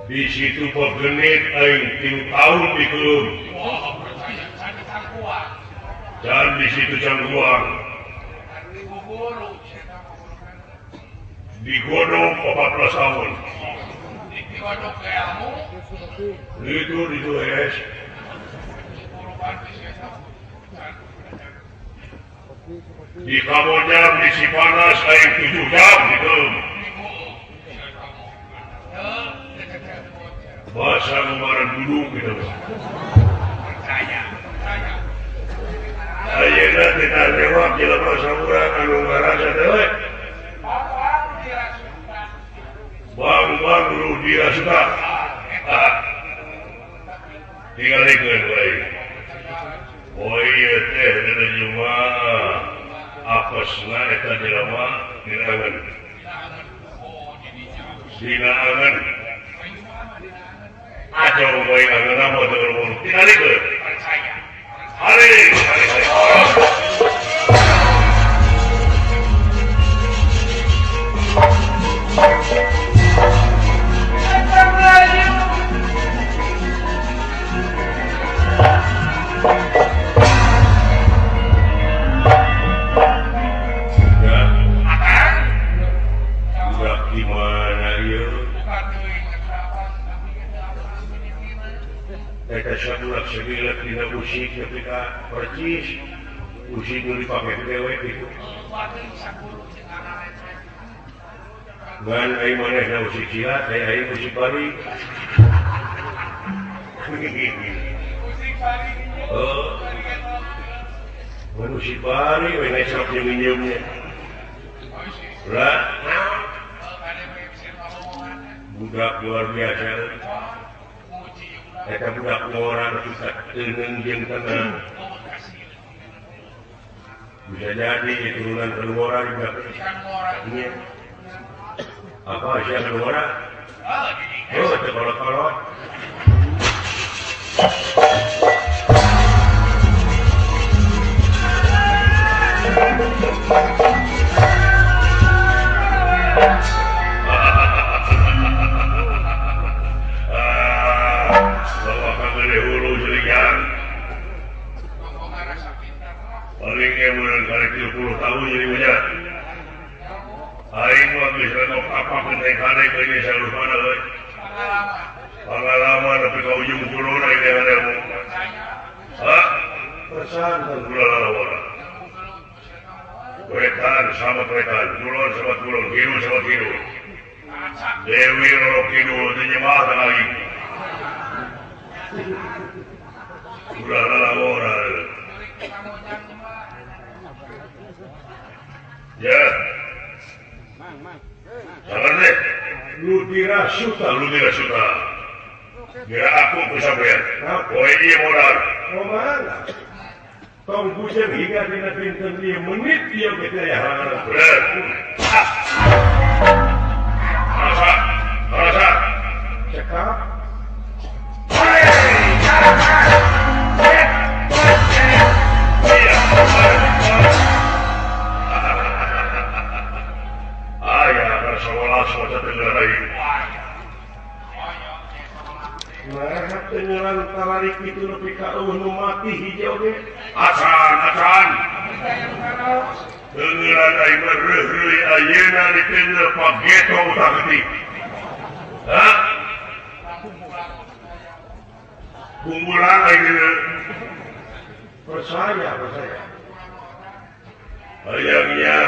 Di situ pegenit aing 3 tahun di kelum. Dan di situ Cangguang. Digodok 14 tahun. Itu es. Di Kamojang di Cipanas aing 7 jam di kelum. Bahasa kemarin duduk gitu. Ayeuna kita lewat jalan Pasamuran anu ngarasa teh. Bang dulu dia suka. Tinggalikeun wae. Oh iya teh dina jelema apesna eta jelema dinaangan. Dinaangan. Aja baik angin apa terlalu tinggal itu. Hari. Sebilak dina usik ketika percis usik nu dipake dewek itu ngan aing manehna usik silat aing usik bari ngan usik bari we naik sok minjemnya lah budak luar biasa. Eta budak orang kita tenang jeung tenang. Bisa jadi turunan keluar budak. Iya. Apa sih keluar? Oh, tekolot-kolot. Paling 30 tahun jadi banyak. Aing mah geus renok apa penting-penting ke ini saya mana euy. Pengalaman tapi ka ujung kulon aing teh ada mu. Hah? Persan kulon. Wetan sama wetan, kulon sama kulon, kidul sama kidul. Dewi rorok kidul teh nyemah tah aing. Ulah lalawora. Ya. Jangan deh. Lu dira suta. Kira aku kesampean. Oh iya modal. Oh mana? Tong hujan hingga dina pinten dia menit dia kita ya halangan. Benar. Rasa. Cekap. Penyelan tararik itu nepi ka eueuh mati hijau ge. Acan. Penyelan aing mah reuh-reuh ayeuna dipendel pageto utak geuting. Hah? Bumbulan aing percaya. Ayangnya.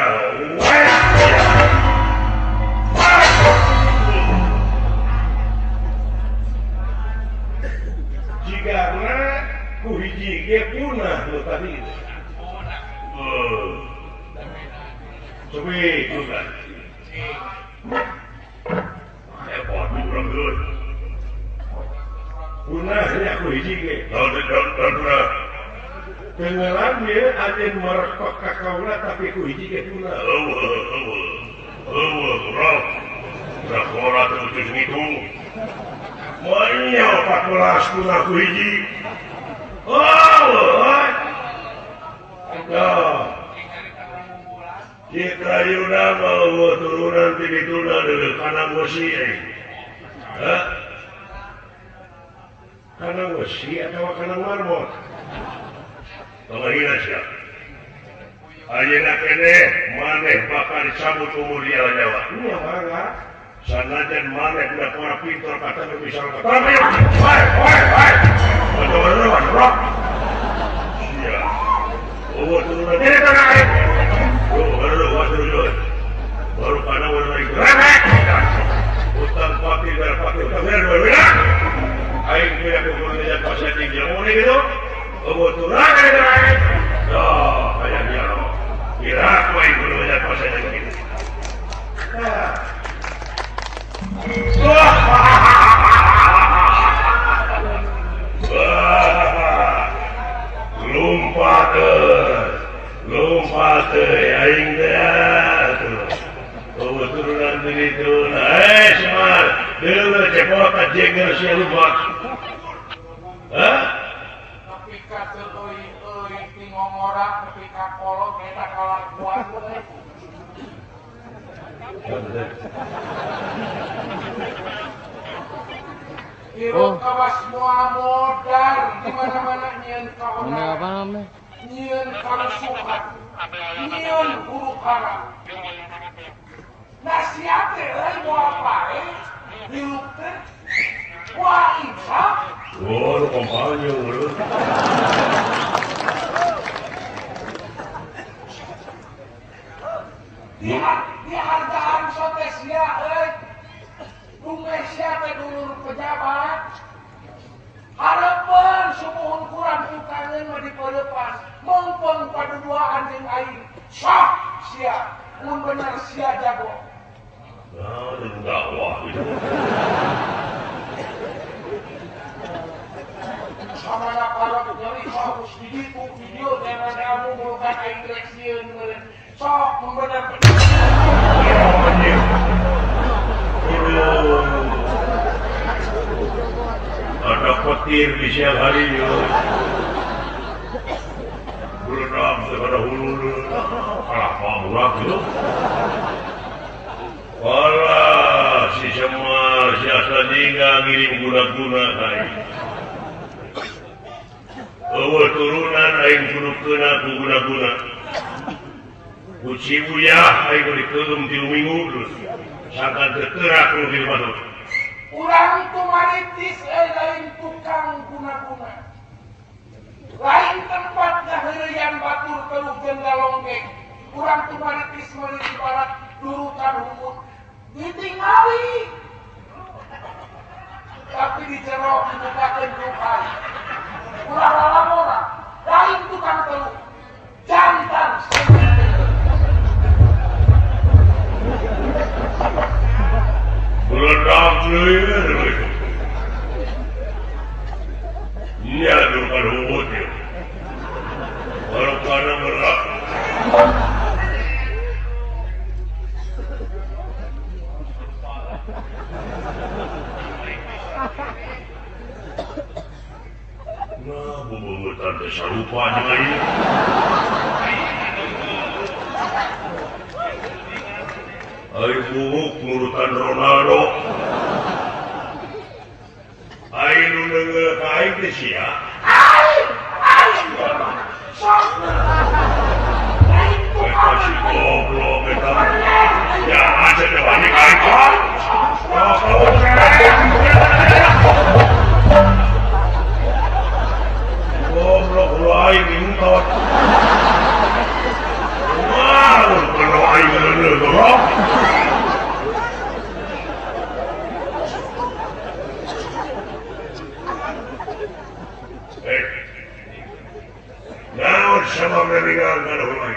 Karena ku hiji ge punah lu tadi. Coba itu kan. Repot urang geus. Punahnya ku hiji ge. Daun. Tengelan dia aden merekok ka kaula tapi ku hiji ge punah. Urang. Rakora teu ngitung. Monya 14 punah ku hiji. Kita yuna mau turunan tibituna dulu kanang wasi. Kanang wasi atau kanang marmot? Kemahina siap. Ayeuna kene maneh bakal disambut umur dia nyawa. Ini yang bangga. Sanajan maneh budak orang pintar kata bisa kata. Woi. Betul-betul bro. Iya. Oh, turunan ini kan air. Baru pada warna itu remek. Utang pakai utang berbeda. Aing punya kegunaan pasal tinggi mau nih gitu. Kebetulan ada air. Kayaknya loh. Kira aku aing punya pasal tinggi. Lompat aing teh. Turunan begitu. Semar, deuleu cepot jeger sia lupa. Hah? Tapi ka teu euy ti ngomora tapi ka kolot eta kalakuan teh. Hirup kawas moal modal di mana-mana nyieun kawan. Nyieun kalusuhan. Nyieun huru-hara. Nasihat teh euy moal pae. Hirup teh wah insaf. Oh, lu kompanya lu. Di hargaan sote sia euy. Dumeh sia teh dulur pejabat. Harapan sumuhun kurang ukangeun mah dipeulepan. Mengpeng paduduaan jeung aing. Sok sia. Mun bener sia jago. Nah, itu dakwah itu. Samana parok nyeri harus di ditu video jangan kamu mulukan aing direksieun meureun. Sok mun bener. Ada petir di siang hari ya. Berenang kepada hulu kalah pamurah gitu. Alah, si Semar, si Asladinga ngirim guna-guna aing. Eueuh turunan aing kudu keuna ku guna-guna. Ku Cibuyah aing dikeum 3 minggu terus. Sangkan teu teurak nu di rumah. Urang tu maritis lain tukang guna-guna. Lain tempat ngaheureyan batur teluk Gendalonggeng. Urang tu maritis meuli barat durutan humut. Ditingali. Tapi di jero dibukakeun rukai. Urang lalamora. Lain tukang teluk. Jantan. Meledak deui. Nya durukan humut ya. Kalau kana merak. Nah, bubungutan teh sarupa dengan ini. Ayo bubuk nurutan Ronaldo. Ayo nu deungeu ka aing teh sia. Eta si goblok eta. Ya aja teh wani ka aing. Goblok lu aing intot. Wah, lu aing bener goblok. Naon sama meninggal kana ulai.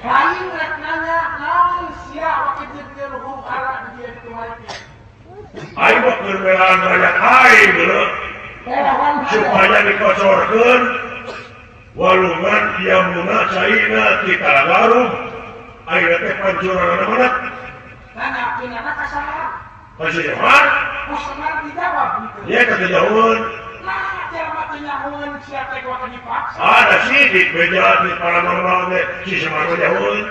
Lain rek nanya, naon sia wakejeukeun hukum ara di dieu kemarin. Aing mah keur belaan rakyat aing bener. Supaya dikocorkeun walungan iamuna caina ti Talagarum. Aing teh pancuran mana? Nanakeun anak ka saha? Ka si Semar? Ku Semar dijawab gitu. Nya kata jauheun. Nah, jelema teh nyahoeun sia teh kudu dipaksa. Ada sidik bejalan di paranormal teh si Semar mah jauheun.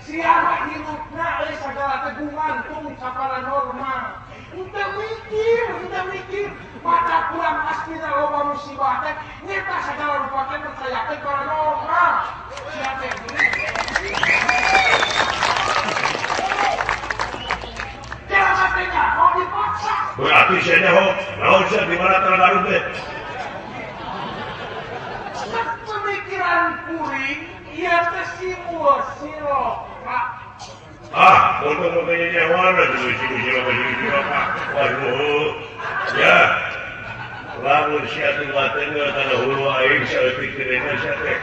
Sia mah hirupna sagala teh gumantung ka paranormal. Henteu mikir. Mata kurang astina loba musibah teh nyata sagala rupa teh percayakeun paranormal. Sia teh jelema teh nyaho dipaksa. Berarti sia nyaho, naon sia di mana Talagarum teh? Pemikiran kuring ieu teh simul siroka. Untuk nyawana dulu sila. Waduh, ya. Lamun sia teu ngatengeun kana hulu aing saeutik kedeuna sia teh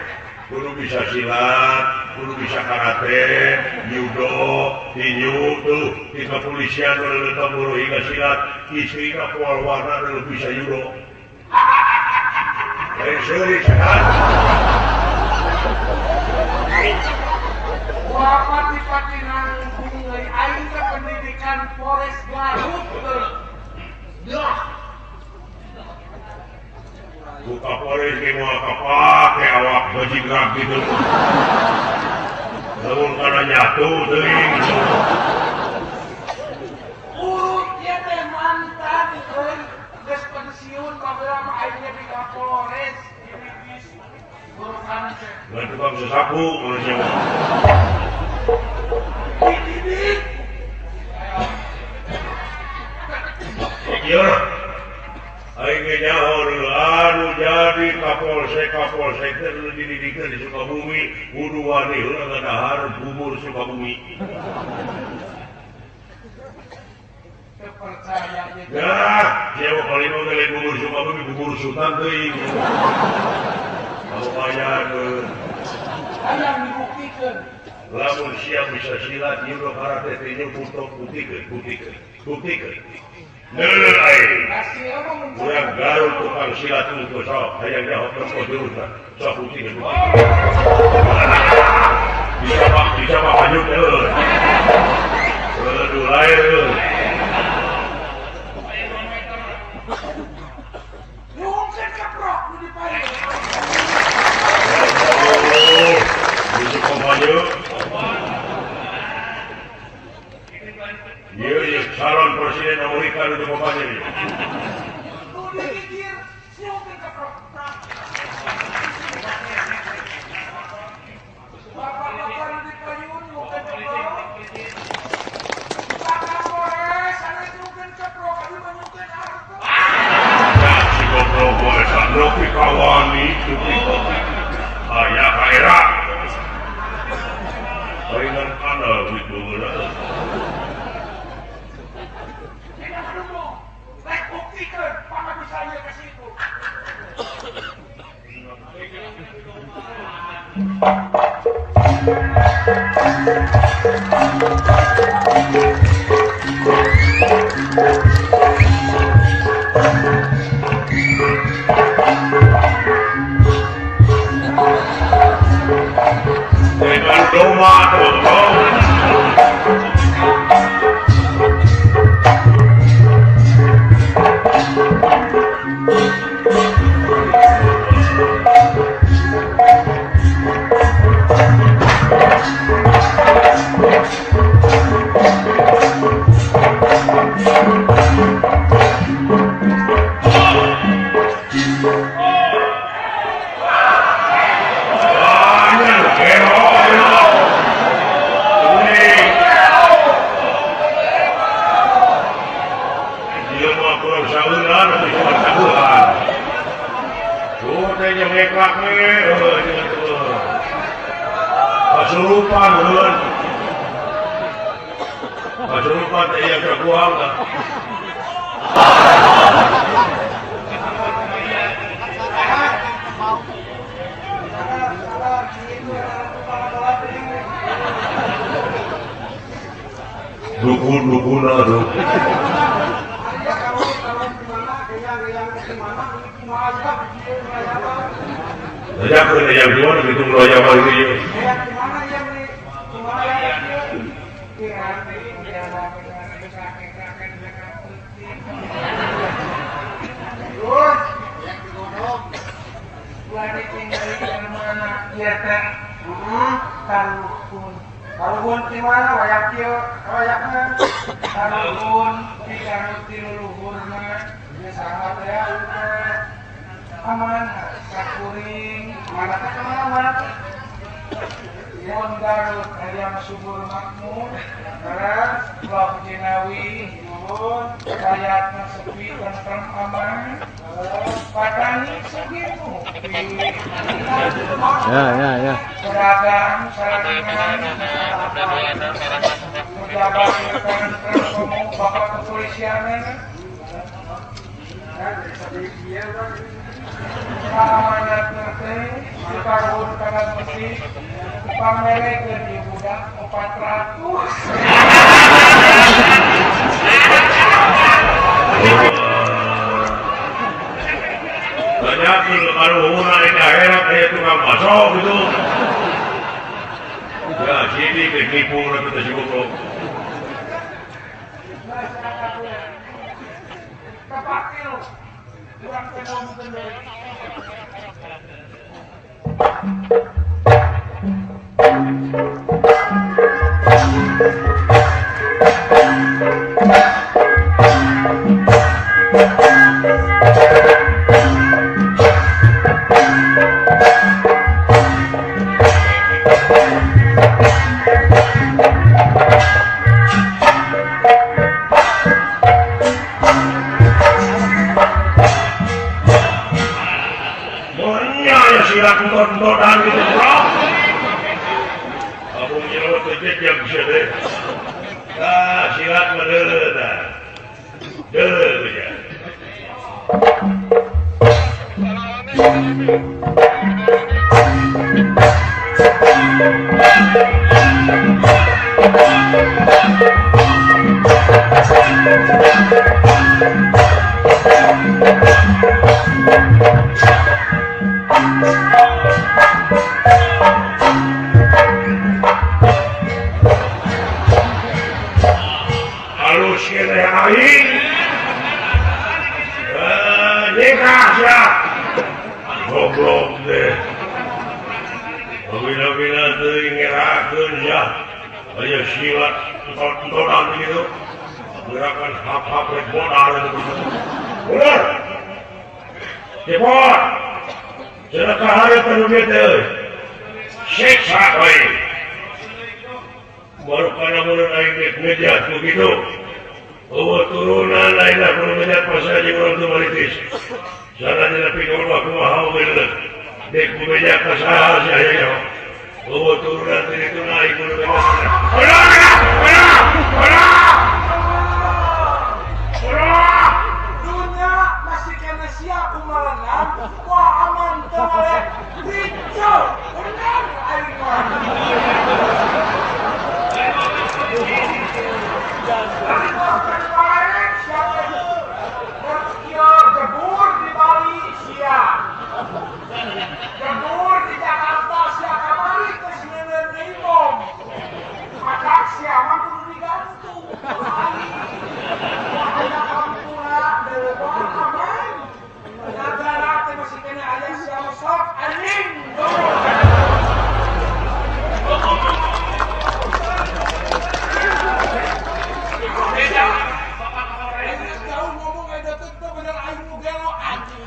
kudu bisa silat, kudu bisa karate, judo, tinju tuh di kepolisian nu tamburu hingga silat, istrina Polwarna nu bisa judo. Aing seuri sehat. Wapati-pati nanggung deui aing teh pendidikan Polres Garut teu. Dah. Buka Polres ge moal kapake awak bajigrak gitu. Lamun kana nyatu teuing. Urutnya teh mantan euy geus pensiun baheula mah aingnya di Kapolres. Urusan teh. Ngan tukang sesapu manusia mah. Dididik. Ieu aing ge nyaho deui anu jadi Kapolsek teh nu dididikeun di Sukabumi kudu wani heula ngadahar bubur Sukabumi. Percaya gitu. Ya, siapa paling mau ngeliat bubur Sukabumi bubur Sultan teuing. Kamu bayakeun. Hayang dibuktikan. Lamun siap bisa silat, judo karate tinju putok buktikan. Neuleuh aing. Urang Garut tukang silat itu sok, hayang jawab ke jurusan. Sok buktikan. Bisa pak hanyut euy. Aduh lair euy. Nyungkeun kaprok nu dipae. Busuk kampanye. calon presiden Amerika untuk bapaknya ini. Tuh dipikir, nyumpin keprok. Bapak-bapak di payun nyumpin keprok. Bapak Polres, ada nyumpin keprok, ada menyumpin harta. Ya, si goblok gue sandok di kawan itu. Ayah kaira. Palingan anda gitu bener. Tidak dulu, naik buktikan, Bapak bisa lihat ke situ. Dengan doa tuh. Kesurupan yang terbuang lah. Dukun aduh. Sejak kena yang dua begitu mulai awal ini. Kaluhun di mana wayak kieu wayakna kaluhun di karuti luluhurna geus saha teh aman sakuring mana teh mana mun Garut hayang subur makmur terus Blok Jinawi nuhun rakyatna sepi tentrem aman Patani segitu Ya. Seragam saringan pejabat tentrem ngomong bapak kepolisian amanat teh dikarun kana besi pamelekeun di budak 400 Banyak kalau hubungan di daerah kayak tukang pasok gitu. Ya, sini kenipu lah kita cukup. Kepakil, kurang tenang sendiri. Tontonan gitu bro. Abang nyelot kejadian yang bisa deh. Nah, silat menurut. Deh aja. Halus kena yang lain. Nikah ya. Goblok deh. Bila-bila tuh ngerakeun ya. Ayo silat tontonan gitu. gerakan hap-hap bonar benar cepot sedekah hari penuh itu siksa baik baru karena mulai naik ngejat begitu turunan lainlah perlu ngejat pasal di orang tua malitis sana tapi kalau aku mau bener dek beja kasar saya turunan itu naik perlu ngejat dunia masih kena siap umaran wah aman teman bincang benar airman jebur di Bali siap jebur di Jakarta siap kembali ke Senen Imom maka siap mampu digantung ada kampura dari bawah aman negara masih kena ada siap sok anjing jauh ngomong ada tetep bener aing nu gelo anjing.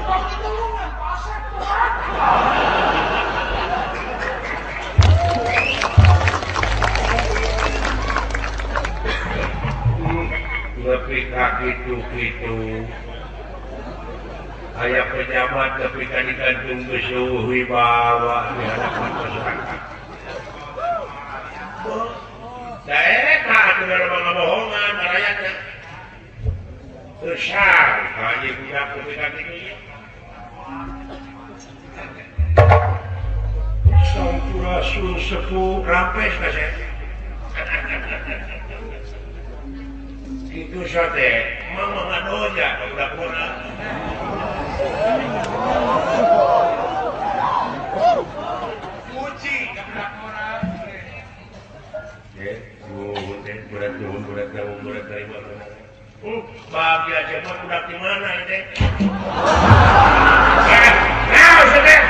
Pakai tulungan pasek berat. Lebih kaki gitu ayah pejabat tapi kan digantung besuh wibawa di hadapan masyarakat. Daerah itu dalam bohongan rakyatnya. Besar kaji budak kepikan itu ya. Sampurasun sepuh rampes kasih. Itu sate, mama ngadoja budak-budak. Muji budak-budak. Budak dari mana? Bahagia aja mah budak di mana ini? Nah, sudah.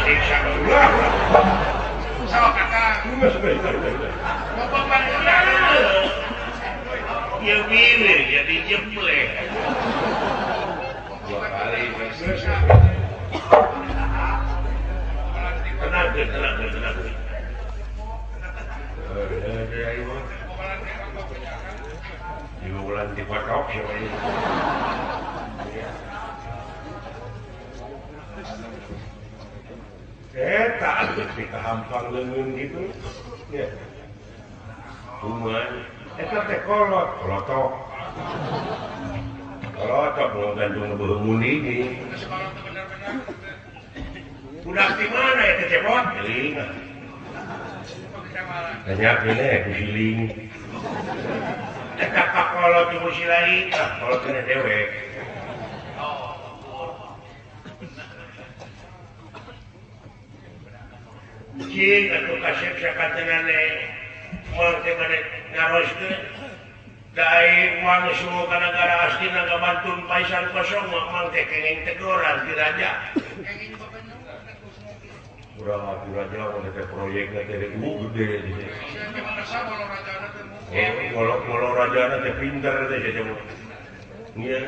Siksa Allah. Sok kakak. Bapak panggil. Ya pilih, jadi jeblek. 2 kali selesai. Tenang. Di bulan di patok siapa ini? Tak ada hampang lengan gitu. Ya. Cuman, teh kolotok. Kolotok mau gantung berhubung ini. Budak di mana itu cepot? Telinga. Banyak ini kusiling. Kakak kalau cuma silain, kalau kena dewek. Cing atau kasih syakatan mau kemana ngaroskan. Dai uang suruh ke negara asli naga bantun paisan kosong mang teh kenging teguran di raja. Kurang raja mau teh proyeknya teh gede di sini. Kalau raja teh pintar teh coba. Iya.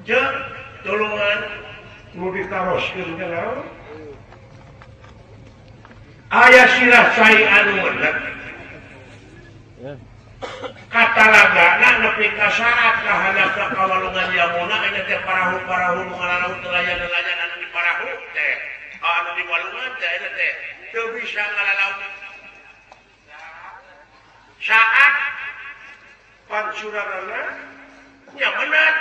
Cek tolongan mau ditaroskeun ka naon? Aya sirah cai anu menep. Kata lagana nepi ka syarat kahandap ka kawalungan yamuna aya teh parahu-parahu ngalalauh nelayan-nelayan anu di parahu teh anu di walungan teh eta teh teu bisa ngalalauh saat pancuranana nya bener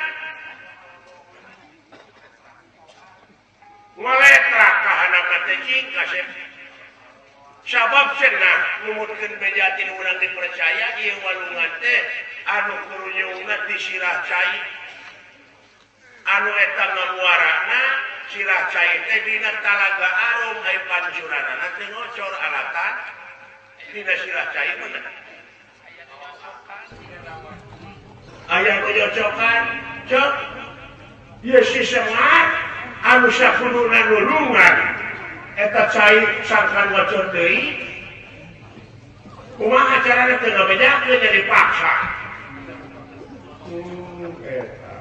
ngaletra kahandap teh cing kasep sabab cenah numutkeun meja tinu urang dipercaya ieu walungan teh anu kurunyungna di sirah cai anu eta ngamuarana sirah cai teh dina talaga arum ai pancuranana teh ngocor alatan dina sirah cai bener aya penyocokan cek ieu si Semar anu sakuduna nulungan eta cai sangkan wacor deui kumaha carana teu ngabejakeun jadi paksa eta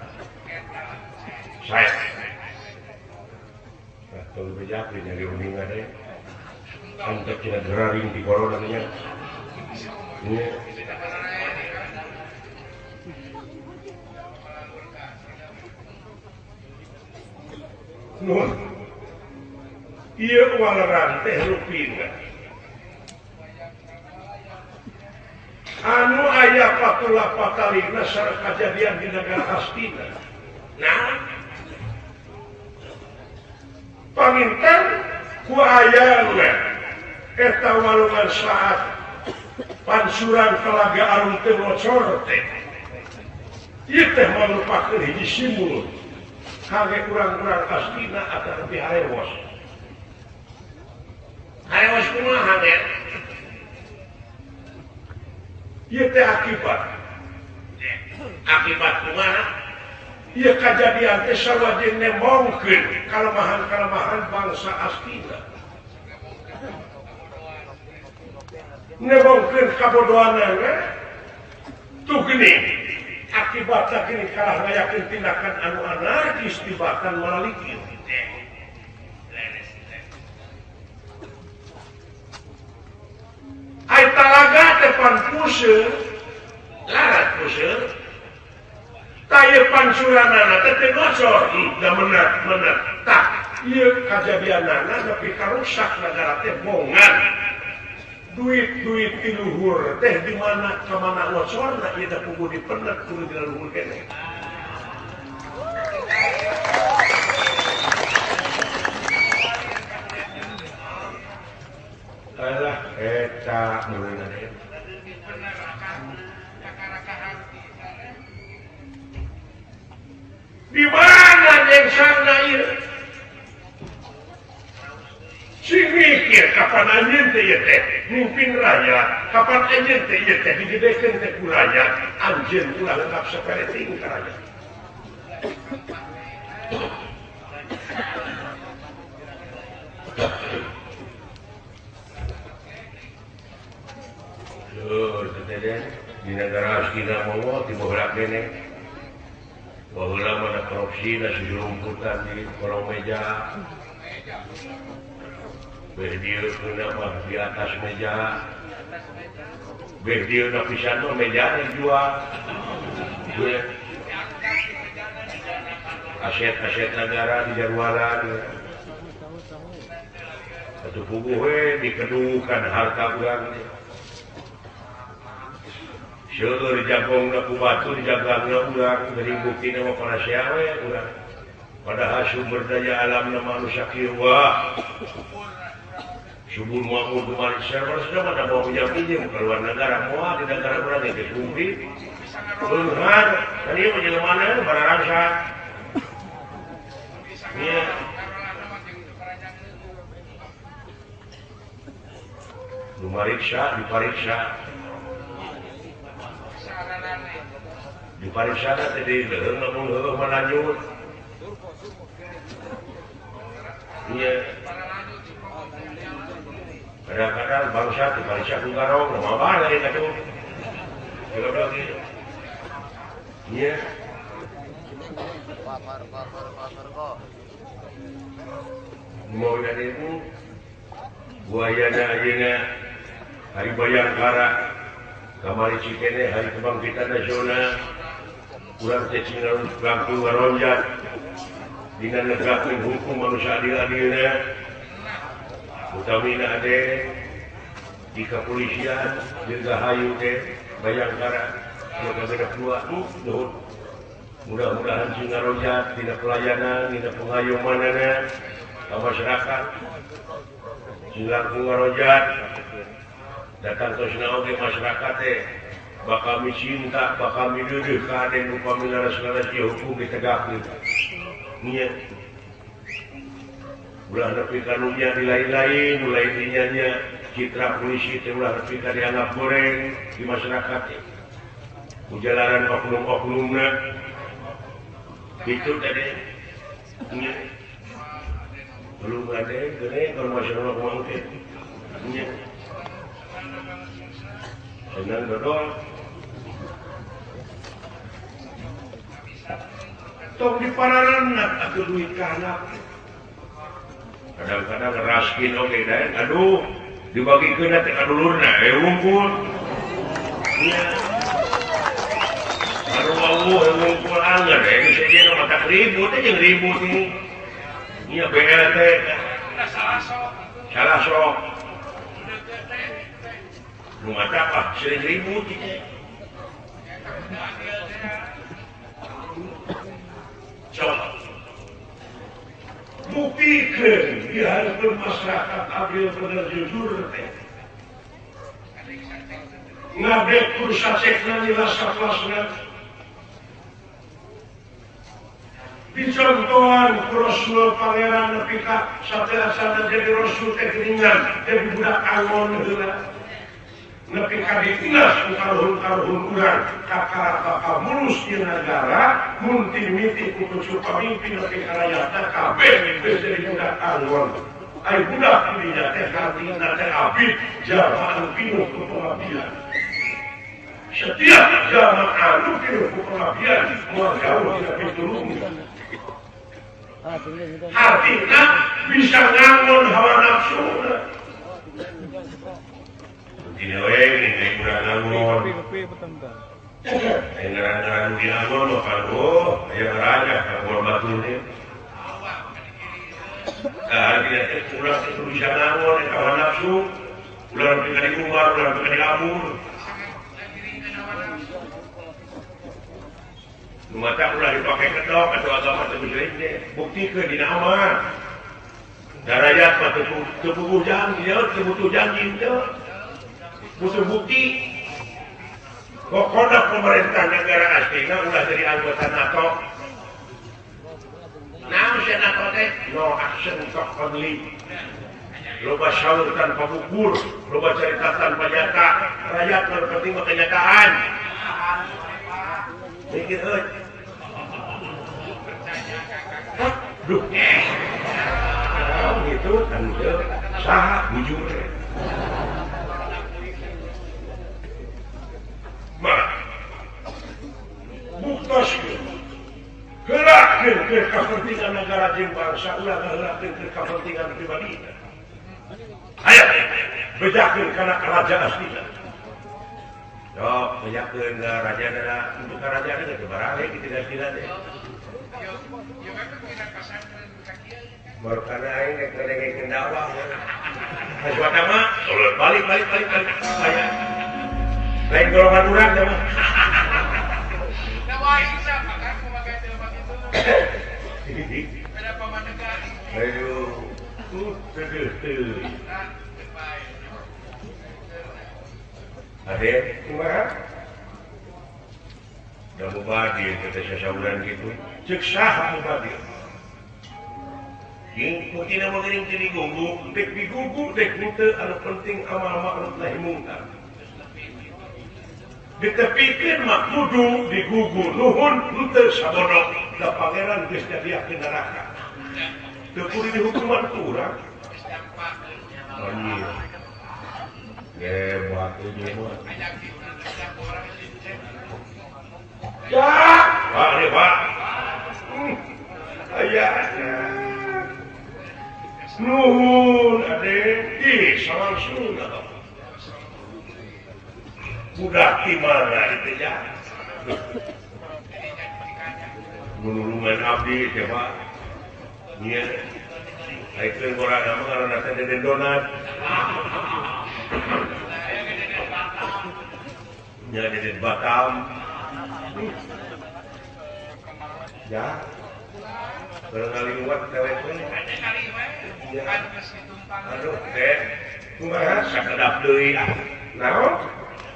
saya tong bejakeun jadi uningan deh antek cina geraring di corona nya Nuhun. Ieu walaran teh rupina. Anu aya patulapa kalina sareng kajadian di negara Astina. Nah, paminten ku ayana eta walungan saat pansuran Telaga Arum teu bocor teh. Ieu teh merupakeun hiji simbol kage kurang-kurang Astina atau lebih harewos. Harewos kumaha ge? Ieu teh akibat kumaha? Ieu kajadian teh sawajen nemongkeun kalemahan-kalemahan bangsa Astina. Nemongkeun kabodohanna tuh geuning. Akibatnya kini kalah ngayakin tindakan anu anarkis tibatan malalikir. Ai talaga tepan puseur, larat puseur. Taya pansuranana teh ngocor, da meunat. Tah, ieu kajadianana nepi karusak negara teh bongan. Duit di luhur teh di mana ke mana ngocorna ieu teh kudu dipendet kudu di luhur keneh. Alah eta mulina teh. Di mana yang sana ieu? Sing mikir kapan anjeun teh ieu teh mimpin rakyat, kapan anjeun teh ieu teh digedekeun teh ku rakyat, anjeun ulah lengkap sapere ting ka rakyat. Teh di negara Astina mah di bohrak keneh. Baheula mah korupsi na rumputan di kolong meja. Dia mah di atas meja. Dia pisan mah meja dijual. Aset negara dijarualan. Atuh puguh we dikedukan harta urang. Seueur jagongna ku batu dijagangna urang geuning buktina mah para sia we urang. Padahal sumber daya alamna manusia kieu wah. Subur makmur kemarin server sudah pada mau pinjam ke luar negara, mau di negara berada di Kumpi, benar, tadi menjelma mana barang rasa, ya, dipariksa tadi leuheung namun heueuh melanjut, iya. Kadang-kadang bangsa di Malaysia pun garong, nama apa dari kacau? Juga bilang gitu. Iya. Mau dari itu, buayana ayeuna hari Bayangkara, kamari Cikene hari Kebangkitan Nasional, kurang cecingan kampung Waronjat, dengan negakeun hukum manusia adil-adilna. Utamina ade di kepolisian Dirgahayu teh Bayangkara semoga beda keluar mudah-mudahan Singarojat dina pelayanan dina pengayomanana ka masyarakat Singarojat datang tosna oge masyarakat teh bakal cinta bakal mideudeuh ka aden upami laras-laras hukum ditegakkeun nya ulah nepi ka nunya di lain-lain, mulai dinyanya citra polisi teh ulah nepi ka dianggap goreng di masyarakat. Ujalaran oknum-oknumna itu tadi belum ada gede kalau masyarakat mungkin senang dodol tong di pararanna aku duit kanak kadang-kadang ngeraskin oke dan aduh dibagi ke nanti kadulurna wungkul iya aduh wungkul anggar bisa dia mata ribut aja ribut nih iya BLT salah sok rumah apa sering ribut coba buktikan biar bermasyarakat adil benar jujur ngabek kursasekna nilasaklasna dicontohan Rasul Pangeran nepi ka sateasana jadi Rasul teh geuningan teh budak angon heula nepi ka dinas karuhun urang kakak mulus di negara mun timiti kudu pamimpin nepi ka rakyatna kabeh geus jadi budak angon ai budak dinya teh kartina teh abid jamaan pinuh ku pengabdian setiap zaman anu pinuh ku pengabdian moal jauh dina pitulung artinya bisa ngangon hawa nafsu ini ini kurang ngangon ini ngangon di ngangon oh yang raja kalau batu ini artinya kurang bisa ngangon hawa nafsu kurang bisa diumbar kurang bisa dilabur mata ulah dipakai kedok atau agama tersebut bukti ke di nama darajat mata tebuh janji tebuh janji butuh bukti pokoknya pemerintah negara aslinya udah jadi anggota NATO saya NATO teh no action talk only loba syaur tanpa bukur loba cerita tanpa nyata rakyat berpenting kenyataan mikir duh gitu kan sah bujur mah buktos gerakkan ke kepentingan negara jeung bangsa ulah gerakkan ke kepentingan pribadi ayo bejakeun kana kerajaan aslinya sok bejakeun ka raja untuk kerajaan teh barang kita tidak deh berkana aing nek ngedengekeun dakwah hajwata mah balik saya lain golongan urang teh mah dakwah isa makan kumaha teh begitu beda pamandegan ayo teu ade kumaha da mubadir kita sasauran gitu cek saha mubadir yang putina mengiring jadi gugu, dek digugu, dek minta anu penting amal ma'ruf nahi mungkar. Ditepikeun mah kudu digugu, nuhun henteu sabodok, da pangeran geus nyadiakeun neraka. Teu kudu dihukuman urang. Anjir. Hebat ieu mah. Ya, Pak, nih Pak. Aya. Nuhun ade salam sunah budak timana itu ya menulungan abdi coba iya itu orang nama karena saya deden donat ya deden Batam ya barangkali buat telepon ya aduh teh kumaha sakedap deui naon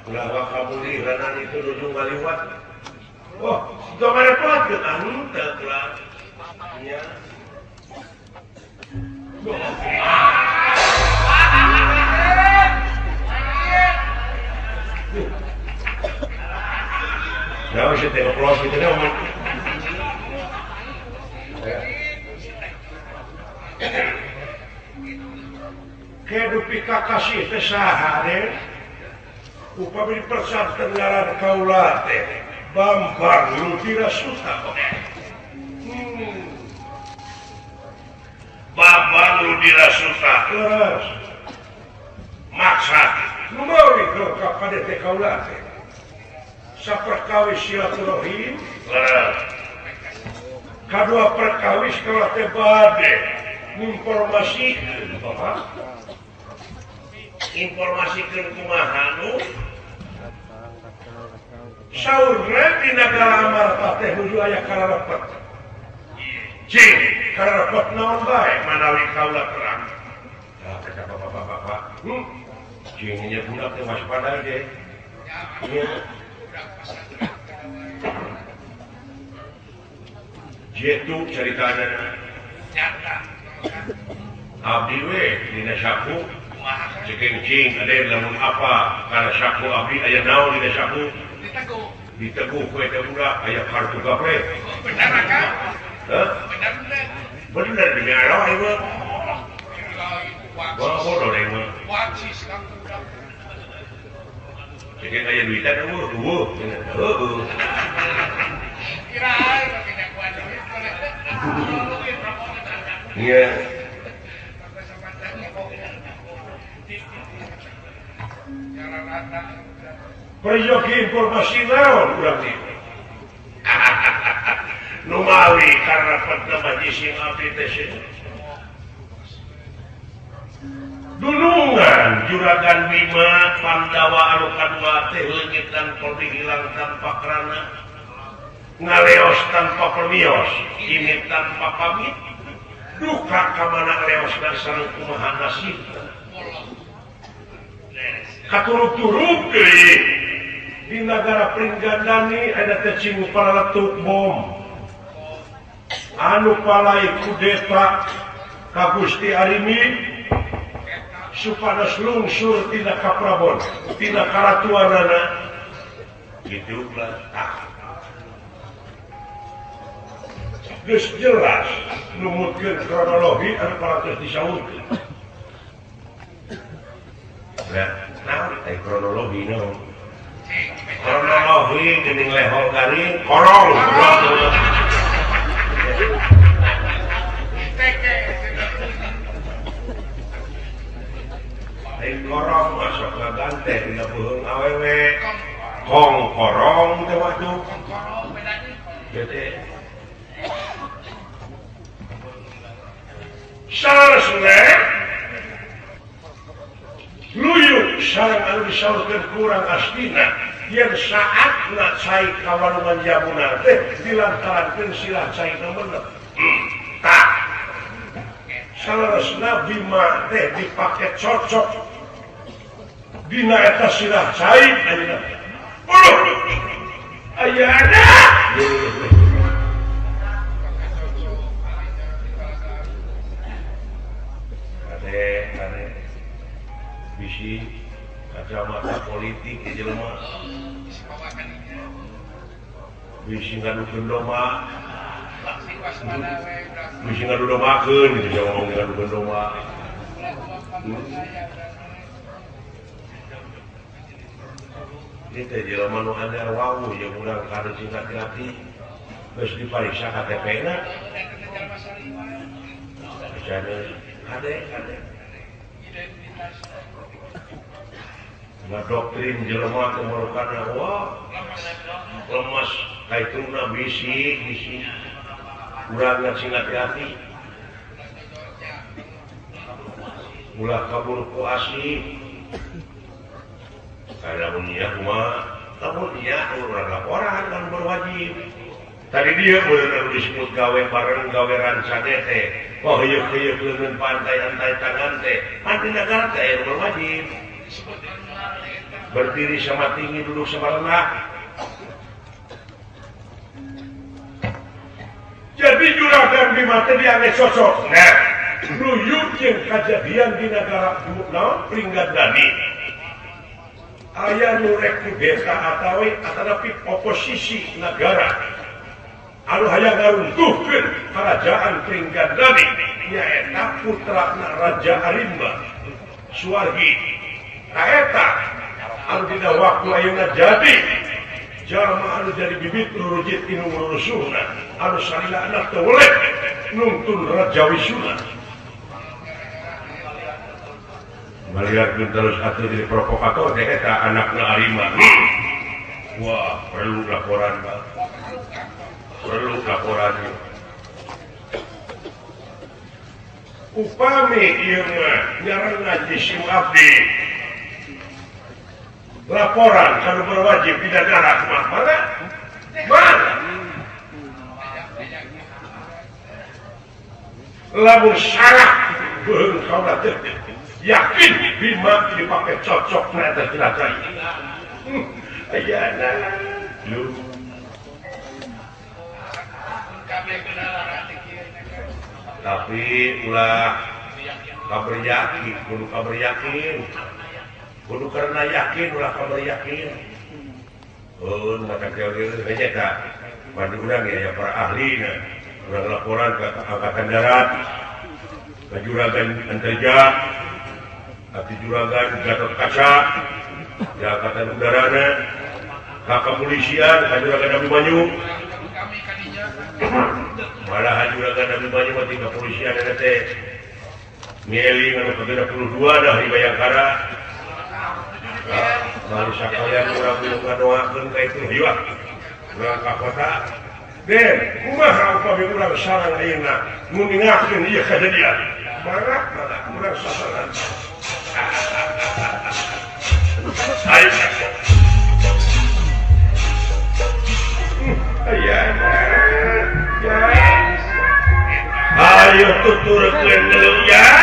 ulah wakabuli ranan itu nuju ngaliwat oh gambar pelat ke anu teh ulah nya nah saya tengok pelos gitu nih omong informasi kesahade upami persatuan ngaran kaula teh Bambang Ludira Suta. Bambang Ludira Suta. Leres. Maksud numawi kelengkap pada teh kaula teh. Saperkawis silaturahim. Leres. Kadua perkawis kaula teh bade informasikeun Bapak. Informasikeun kumaha nu saurna di negara Amarta teh nuju aya kararepet. Cing, kararepet naon bae manawi kaula terang. Tah kata bapak-bapak. Cing nya budak teh waspada ge. Ieu. Jitu ceritanya nyata. Abdi we dina saku ceking cing ade lamun apa kana saku abdi aya naon dina saku diteguh kue teh budak aya kartu gaple. Benar kan? Hah? Benar di ngaro ieu mah. Wah bodoh deui mah. Wacis kang budak. Ceking aya duitan eueuh. Heueuh. Kirain pakai kuat duit. Iya. Perjoki informasi naon urang ieu. Numawi karena pada majisi abdi teh. Dulungan juragan Bima Pandawa anu kadua teh leungit dan polri hilang tanpa krana. Ngaleos tanpa permios, imit tanpa pamit, duka kamana leos dan sareng kumaha nasibna. Katuruk-turuk deui di negara Pringgandani ada teu paraletuk bom. Anu palai kudeta ka Gusti Arimi supados lungsur tina ka Prabon, tina karatuanana. Kitu lah. Geus jelas numutkeun kronologi anu paratos disaurkeun. Naon teh kronologi naon? Kronologi geuning lehol garing korong. Ai korong masuk ngagante dina beuheung awewe. Kong korong teh waduh. Gede. Saresna luyuk sareng anu disaurkeun kurang astina yen saatna cai kawalungan jamuna teh dilantarankeun silah cai bener. Tah saresna Bima teh dipake cocok dina eta silah cai ayeuna. Ayeuna kade bisi kacamata politik di jelema bisi ngadukeun domba bisi ngadu dombakeun gitu jangan ngomong ngadukeun domba. Ini teh jelema nu anyar wawu jeung urang kada singkat hati geus dipariksa KTP-na. Misalnya kade ngadoktrin jelema teh marukana wah lemas kaituna bisi urang sing hati-hati ulah kabur ku asli kada munya kumaha namun dia urang laporan kan berwajib tadi dia bener disebut gawe bareng gawe rancane teh oh ieu leungeun pantai antai tangan teh anti negara teh berwajib berdiri sama tinggi duduk sama rendah. Jadi juragan Bima teh dianggap cocok. Nah, luyuk yang kejadian di negara Pringgandani. Aya nu rek kudeta atawi oposisi negara. Anu hayang ngaruntuhkeun kerajaan Pringgandani nyaeta putrana Raja Arimba Suwargi. eta anu dina waktu ayeuna jadi jalma anu jadi bibit rujit inu ngurusuna anu salila anak teu weleh nuntun rajawi sunah malihatkeun terus atuh jadi provokator teh eta anakna Arima wah perlu laporan Bang perlu laporan upami ieu mah nyaranna jisim abdi laporan kanu berwajib bidadara mah mana lamun salah beung kaula teh yakin bima dipakai cocok na teh cilacai ayana lu tapi ulah kabar yakin kudu karena yakin ulah kabar yakin macam teori aja pada urang ya para ahli urang laporan ke angkatan darat ke juragan Antarja ke juragan Gatot Kaca di angkatan udarana ke kepolisian ke juragan Abimanyu malah juragan Abimanyu mati kepolisian ada teh ngeling anu ke-32 dah di Bayangkara lalu sakalian urang belum ngadoakeun ka itu hiwah urang ka kota den kumaha upami urang sareng ayeuna mun ningakeun ieu kejadian mangga urang sasaran ayo tuturkeun ya